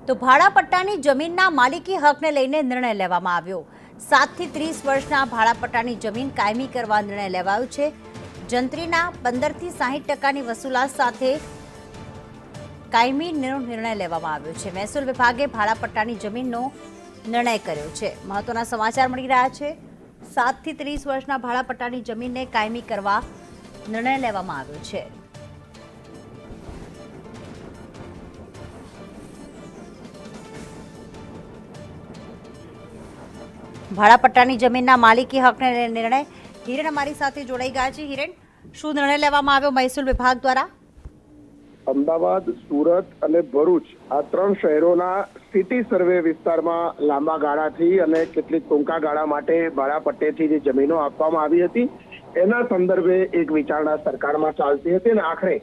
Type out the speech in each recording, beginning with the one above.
તો ભાડાપટ્ટાની જમીનના માલિકી હકને લઈને નિર્ણય લેવામાં આવ્યો। 7 થી 30 વર્ષના ભાડાપટ્ટાની જમીન કાયમી કરવા નિર્ણય લેવાયો છે। જંત્રીના 15 થી 60% વસૂલાત સાથે કાયમીનો નિર્ણય લેવામાં આવ્યો છે। મહેસૂલ વિભાગે ભાડાપટ્ટાની જમીનનો નિર્ણય કર્યો છે। મહત્વના સમાચાર મળી રહ્યા છે। 7 થી 30 વર્ષના ભાડાપટ્ટાની જમીનને કાયમી કરવા નિર્ણય લેવામાં આવ્યો છે। ભાડાપટ્ટાની જમીનના માલિકી હકને નિર્ણય હિરેન અમારી સાથે જોડાઈ ગયા છે। હિરેન, શું નિર્ણય લેવામાં આવ્યો મહેસૂલ વિભાગ દ્વારા? અમદાવાદ, સુરત અને ભરૂચ આ 3 શહેરોના સિટી સર્વે વિસ્તારમાં લાંબા ગાળાથી અને કેટલીક ટૂંકા ગાળા માટે ભાડાપટ્ટેથી જે જમીનો આપવામાં આવી હતી એના સંદર્ભે એક વિચારણા સરકારમાં ચાલતી હતી અને આખરે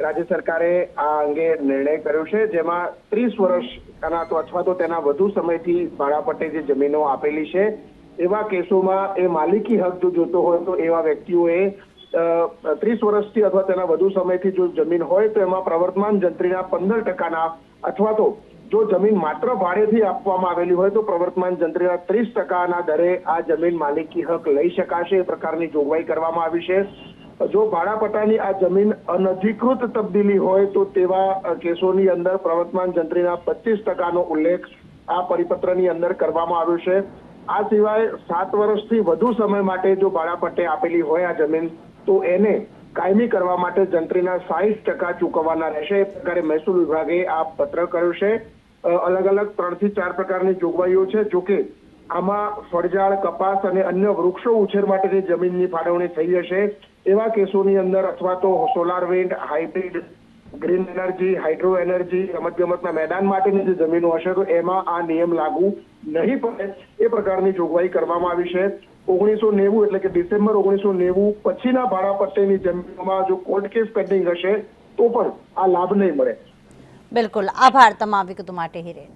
રાજ્ય સરકારે આ અંગે નિર્ણય કર્યો છે, જેમાં 30 વર્ષના અથવા તો તેના વધુ સમયથી ભાડાપટ્ટે જે જમીનો આપેલી છે એવા કેસોમાં એ માલિકી હક જો જોતો હોય તો એવા વ્યક્તિઓએ 30 વર્ષથી અથવા તેના વધુ સમયથી જો જમીન હોય તો એમાં પ્રવર્તમાન જંત્રીના 15%ના અથવા તો જો જમીન માત્ર ભાડેથી આપવામાં આવેલી હોય તો પ્રવર્તમાન જંત્રીના 30%ના દરે આ જમીન માલિકી હક લઈ શકાશે, એ પ્રકારની જોગવાઈ કરવામાં આવી છે। જો ભાડાપટ્ટાની આ જમીન અનધિકૃત તબદીલી હોય તો તેવા કેસોની અંદર પ્રવર્તમાન જંત્રીના 25%નો ઉલ્લેખ આ પરિપત્રની અંદર કરવામાં આવ્યો છે। આ સિવાય 7 વર્ષથી વધુ સમય માટે જો ભાડાપટ્ટે આપેલી હોય આ જમીન તો એને કાયમી કરવા માટે જંત્રીના 60% ચૂકવવાના રહેશે, એ પ્રકારે મહેસૂલ વિભાગે આ પત્ર કર્યો છે। અલગ અલગ 3 થી 4 પ્રકારની જોગવાઈઓ છે। જોકે આમાં ફળઝાડ, કપાસ અને અન્ય વૃક્ષો ઉછેર માટેની જમીનની ફાળવણી થઈ હશે એવા કેસોની અંદર અથવા તો solar wind, hybrid, green energy, hydro energy, રમતગમતના મેદાન માટેની જે જમીનો હશે તો એમાં આ નિયમ લાગુ નહીં પડે, એ પ્રકારની જોગવાઈ કરવામાં આવી છે। 1990 એટલે કે ડિસેમ્બર 1990 પછીના ભાડાપટ્ટેની જમીનોમાં જો કોર્ટ કેસ પેન્ડિંગ હશે તો પણ આ લાભ નહીં મળે। બિલકુલ, આભાર તમામ વિગતો માટે હિરેન।